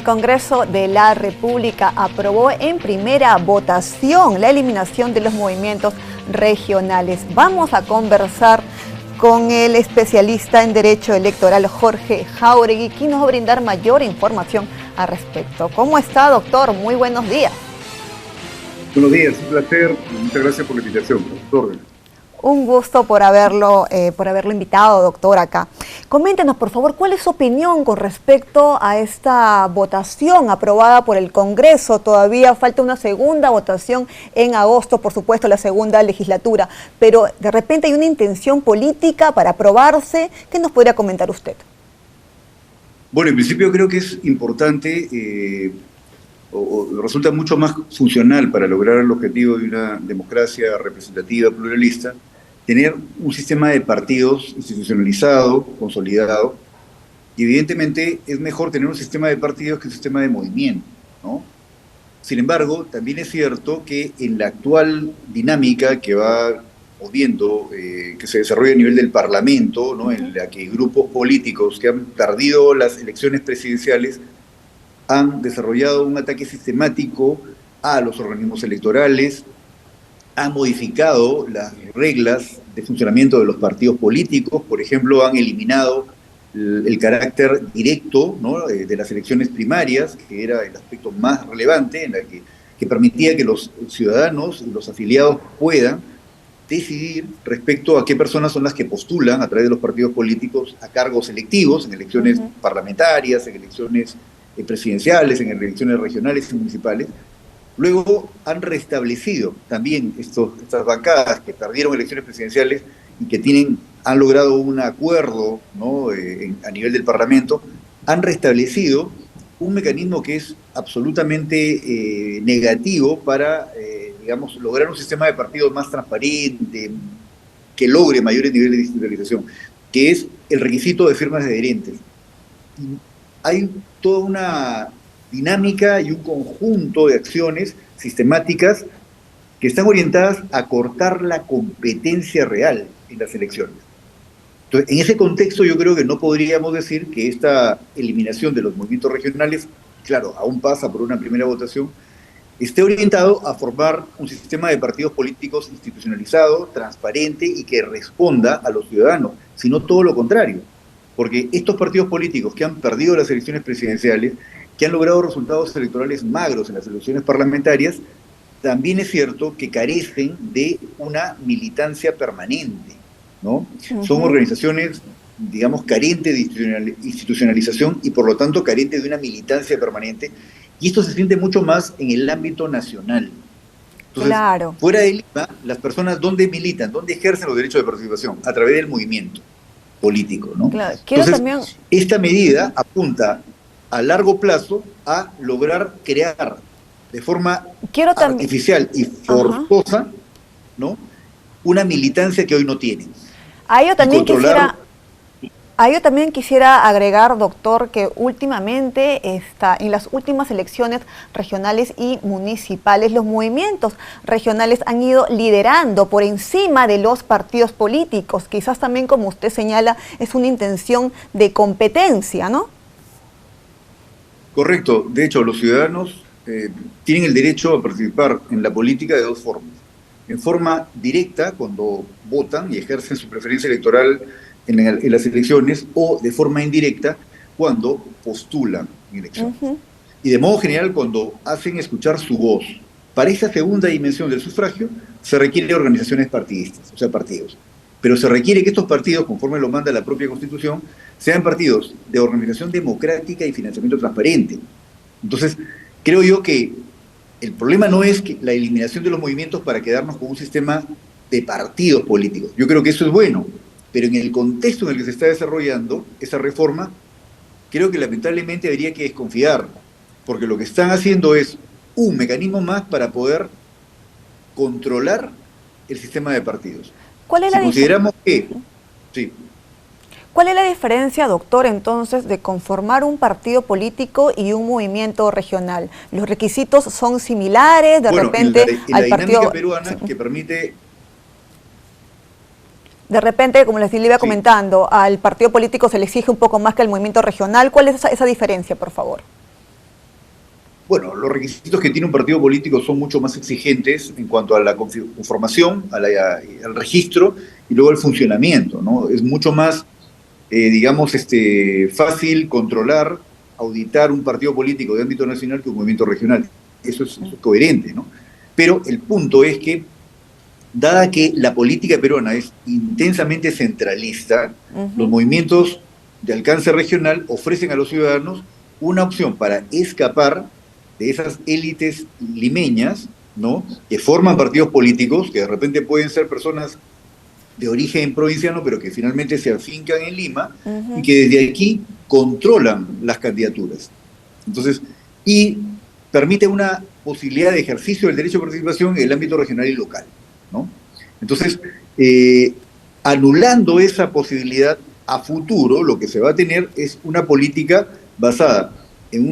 El Congreso de la República aprobó en primera votación la eliminación de los movimientos regionales. Vamos a conversar con el especialista en Derecho Electoral, Jorge Jáuregui, quien nos va a brindar mayor información al respecto. ¿Cómo está, doctor? Muy buenos días. Buenos días, un placer. Muchas gracias por la invitación, doctor. Un gusto por haberlo invitado, doctor, acá. Coméntenos, por favor, ¿cuál es su opinión con respecto a esta votación aprobada por el Congreso? Todavía falta una segunda votación en agosto, por supuesto, la segunda legislatura, pero de repente hay una intención política para aprobarse. ¿Qué nos podría comentar usted? Bueno, en principio creo que es importante, resulta mucho más funcional para lograr el objetivo de una democracia representativa, pluralista, tener un sistema de partidos institucionalizado, consolidado, y evidentemente es mejor tener un sistema de partidos que un sistema de movimiento, ¿no? Sin embargo, también es cierto que en la actual dinámica que va viendo, que se desarrolla a nivel del Parlamento, ¿no?, en la que grupos políticos que han perdido las elecciones presidenciales han desarrollado un ataque sistemático a los organismos electorales, han modificado las reglas de funcionamiento de los partidos políticos, por ejemplo, han eliminado el carácter directo, ¿no?, de las elecciones primarias, que era el aspecto más relevante, en la que permitía que los ciudadanos y los afiliados puedan decidir respecto a qué personas son las que postulan a través de los partidos políticos a cargos electivos, en elecciones parlamentarias, en elecciones presidenciales, en elecciones regionales y municipales. Luego han restablecido también estas bancadas que perdieron elecciones presidenciales y que han logrado un acuerdo, ¿no?, a nivel del Parlamento, han restablecido un mecanismo que es absolutamente negativo para, digamos, lograr un sistema de partidos más transparente, que logre mayores niveles de institucionalización, que es el requisito de firmas de adherentes. Hay toda una dinámica y un conjunto de acciones sistemáticas que están orientadas a cortar la competencia real en las elecciones. Entonces, en ese contexto yo creo que no podríamos decir que esta eliminación de los movimientos regionales, claro, aún pasa por una primera votación, esté orientado a formar un sistema de partidos políticos institucionalizado, transparente y que responda a los ciudadanos, sino todo lo contrario. Porque estos partidos políticos que han perdido las elecciones presidenciales, que han logrado resultados electorales magros en las elecciones parlamentarias, también es cierto que carecen de una militancia permanente, ¿no? Son organizaciones, digamos, carentes de institucionalización y por lo tanto carentes de una militancia permanente, y esto se siente mucho más en el ámbito nacional. Entonces, claro, fuera de Lima, las personas, ¿dónde militan? ¿Dónde ejercen los derechos de participación? A través del movimiento político, ¿no? Claro. Entonces, esta medida apunta a largo plazo a lograr crear de forma artificial y forzosa, ¿no?, una militancia que hoy no tienen. A ello también quisiera agregar, doctor, que últimamente en las últimas elecciones regionales y municipales, los movimientos regionales han ido liderando por encima de los partidos políticos. Quizás también, como usted señala, es una intención de competencia, ¿no? Correcto. De hecho, los ciudadanos tienen el derecho a participar en la política de dos formas. En forma directa, cuando votan y ejercen su preferencia electoral en las elecciones, o de forma indirecta, cuando postulan en elecciones. Y de modo general, cuando hacen escuchar su voz. Para esa segunda dimensión del sufragio, se requieren organizaciones partidistas, o sea, partidos. Pero se requiere que estos partidos, conforme lo manda la propia Constitución, sean partidos de organización democrática y financiamiento transparente. Entonces, creo yo que el problema no es que la eliminación de los movimientos para quedarnos con un sistema de partidos políticos. Yo creo que eso es bueno, pero en el contexto en el que se está desarrollando esa reforma, creo que lamentablemente habría que desconfiar, porque lo que están haciendo es un mecanismo más para poder controlar el sistema de partidos. ¿Cuál es la consideramos que... Sí. ¿Cuál es la diferencia, doctor, entonces, de conformar un partido político y un movimiento regional? ¿Los requisitos son similares? De repente, en la dinámica peruana que permite... De repente, como les iba comentando, al partido político se le exige un poco más que al movimiento regional. ¿Cuál es esa diferencia, por favor? Bueno, los requisitos que tiene un partido político son mucho más exigentes en cuanto a la conformación, al registro y luego al funcionamiento, ¿no? Es mucho más, digamos, fácil controlar, auditar un partido político de ámbito nacional que un movimiento regional. Eso es coherente, ¿no? Pero el punto es que, dada que la política peruana es intensamente centralista, los movimientos de alcance regional ofrecen a los ciudadanos una opción para escapar de esas élites limeñas, ¿no? Que forman partidos políticos, que de repente pueden ser personas de origen provinciano, pero que finalmente se afincan en Lima y que desde aquí controlan las candidaturas. Entonces, y permite una posibilidad de ejercicio del derecho de participación en el ámbito regional y local, ¿no? Entonces, anulando esa posibilidad a futuro, lo que se va a tener es una política basada en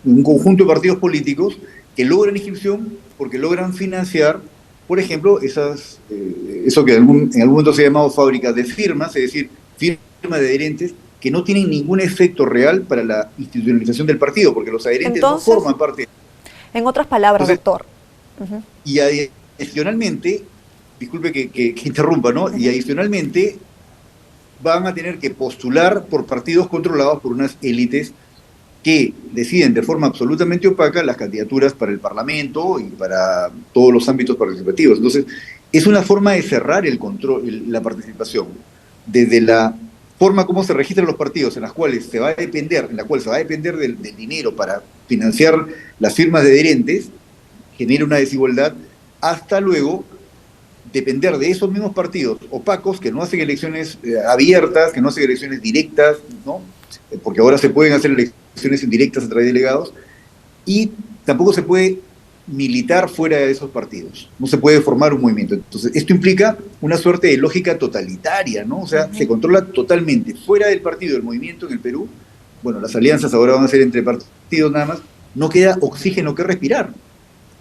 un conjunto de partidos políticos que logran inscripción porque logran financiar, por ejemplo, eso que en algún momento se ha llamado fábricas de firmas, es decir, firmas de adherentes que no tienen ningún efecto real para la institucionalización del partido, porque los adherentes Entonces, no forman parte. En otras palabras, doctor. Y adicionalmente, disculpe que interrumpa, ¿no? Y adicionalmente van a tener que postular por partidos controlados por unas élites que deciden de forma absolutamente opaca las candidaturas para el Parlamento y para todos los ámbitos participativos. Entonces, es una forma de cerrar el control, la participación. Desde la forma como se registran los partidos, en la cual se va a depender del dinero para financiar las firmas de adherentes, genera una desigualdad, hasta luego depender de esos mismos partidos opacos que no hacen elecciones abiertas, que no hacen elecciones directas, ¿no? Porque ahora se pueden hacer elecciones indirectas a través de delegados, y tampoco se puede militar fuera de esos partidos, no se puede formar un movimiento. Entonces, esto implica una suerte de lógica totalitaria, ¿no? O sea, se controla totalmente fuera del partido, del movimiento en el Perú. Bueno, las alianzas ahora van a ser entre partidos nada más, no queda oxígeno que respirar.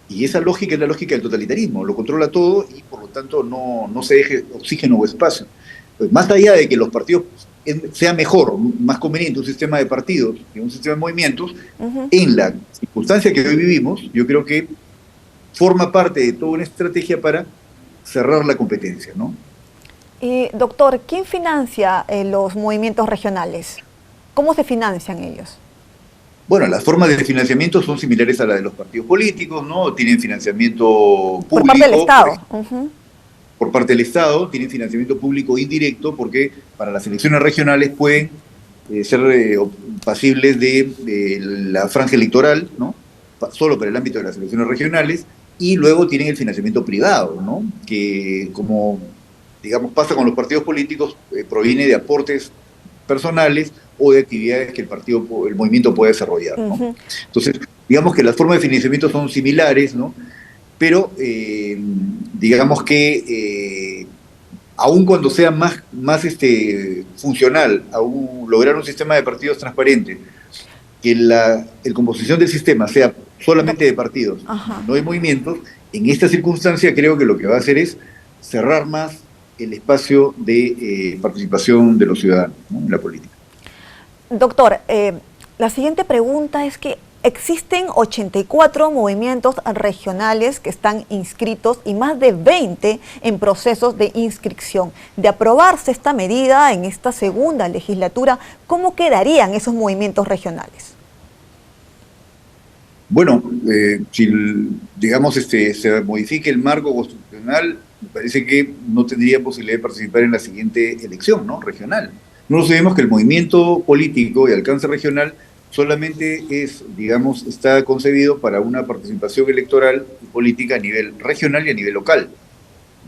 Y esa lógica es la lógica del totalitarismo, lo controla todo y por lo tanto no se deje oxígeno o espacio. Pues más allá de que los partidos sea mejor, más conveniente un sistema de partidos que un sistema de movimientos, en la circunstancia que hoy vivimos, yo creo que forma parte de toda una estrategia para cerrar la competencia, ¿no? Doctor, ¿quién financia los movimientos regionales? ¿Cómo se financian ellos? Bueno, las formas de financiamiento son similares a las de los partidos políticos, ¿no? Tienen financiamiento público. Por parte del Estado. Por parte del Estado, tienen financiamiento público indirecto, porque para las elecciones regionales pueden ser pasibles de la franja electoral, ¿no? Solo para el ámbito de las elecciones regionales, y luego tienen el financiamiento privado, ¿no? Que, como digamos pasa con los partidos políticos, proviene de aportes personales o de actividades que el movimiento puede desarrollar, ¿no? Entonces, digamos que las formas de financiamiento son similares, ¿no? Pero digamos que aun cuando sea más funcional, lograr un sistema de partidos transparente, que la composición del sistema sea solamente de partidos, no de movimientos, en esta circunstancia creo que lo que va a hacer es cerrar más el espacio de participación de los ciudadanos, ¿no?, en la política. Doctor, la siguiente pregunta es que existen 84 movimientos regionales que están inscritos y más de 20 en procesos de inscripción. De aprobarse esta medida en esta segunda legislatura, ¿cómo quedarían esos movimientos regionales? Bueno, si digamos se modifique el marco constitucional, me parece que no tendría posibilidad de participar en la siguiente elección, ¿no?, regional. No nos olvidemos que el movimiento político de alcance regional solamente está concebido para una participación electoral y política a nivel regional y a nivel local,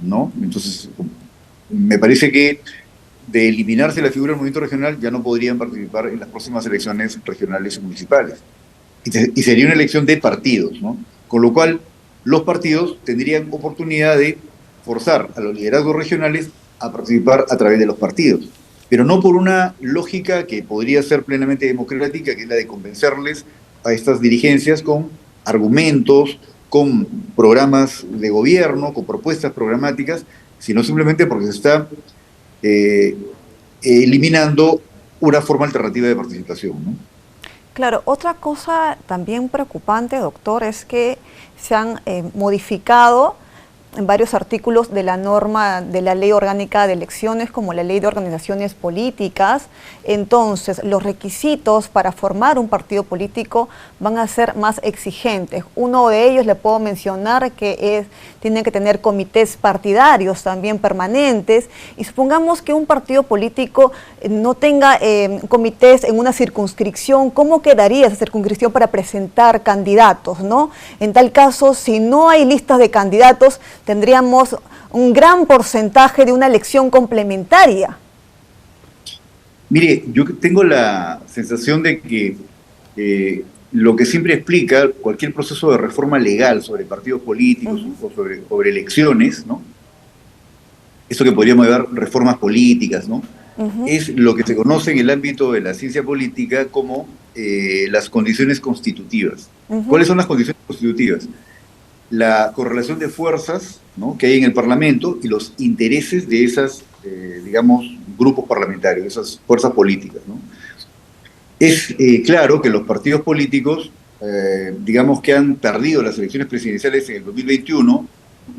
¿no? Entonces, me parece que de eliminarse la figura del movimiento regional ya no podrían participar en las próximas elecciones regionales y municipales. Y sería una elección de partidos, ¿no? Con lo cual, los partidos tendrían oportunidad de forzar a los liderazgos regionales a participar a través de los partidos, pero no por una lógica que podría ser plenamente democrática, que es la de convencerles a estas dirigencias con argumentos, con programas de gobierno, con propuestas programáticas, sino simplemente porque se está eliminando una forma alternativa de participación, ¿no? Claro, otra cosa también preocupante, doctor, es que se han modificado en varios artículos de la norma de la Ley Orgánica de Elecciones, como la Ley de Organizaciones Políticas. Entonces, los requisitos para formar un partido político van a ser más exigentes. Uno de ellos le puedo mencionar que tienen que tener comités partidarios también permanentes, y supongamos que un partido político no tenga comités en una circunscripción. ¿Cómo quedaría esa circunscripción para presentar candidatos, no? En tal caso, si no hay listas de candidatos, tendríamos un gran porcentaje de una elección complementaria. Mire, yo tengo la sensación de que lo que siempre explica cualquier proceso de reforma legal sobre partidos políticos o sobre elecciones, ¿no? Eso que podríamos llamar reformas políticas, ¿no? Es lo que se conoce en el ámbito de la ciencia política como las condiciones constitutivas. ¿Cuáles son las condiciones constitutivas? La correlación de fuerzas, ¿no?, que hay en el Parlamento y los intereses de esas, digamos, grupos parlamentarios, esas fuerzas políticas, ¿no? Es claro que los partidos políticos, digamos que han perdido las elecciones presidenciales en el 2021,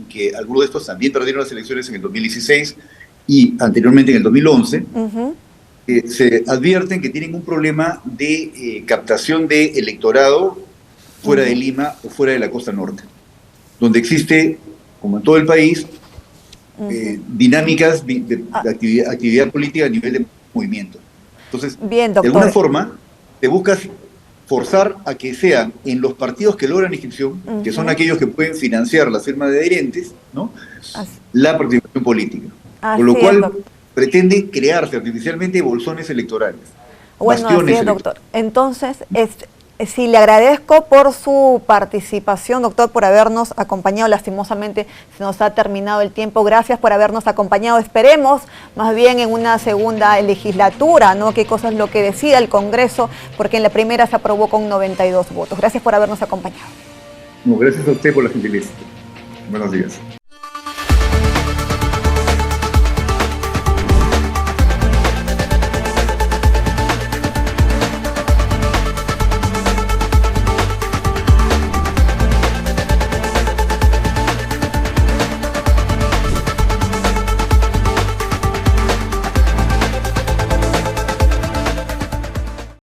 que algunos de estos también perdieron las elecciones en el 2016 y anteriormente en el 2011, se advierten que tienen un problema de captación de electorado fuera de Lima o fuera de la costa norte, donde existe, como en todo el país, dinámicas de actividad política a nivel de movimiento. Entonces, bien, de alguna forma, te buscas forzar a que sean en los partidos que logran inscripción, que son aquellos que pueden financiar la firma de adherentes, ¿no?, la participación política. Con lo cual, pretende crearse artificialmente bolsones electorales. Bueno, así es, doctor. Entonces, sí, le agradezco por su participación, doctor, por habernos acompañado. Lastimosamente se nos ha terminado el tiempo. Gracias por habernos acompañado. Esperemos más bien en una segunda legislatura, ¿no?, qué cosa es lo que decida el Congreso, porque en la primera se aprobó con 92 votos. Gracias por habernos acompañado. No, gracias a usted por la gentileza. Buenos días.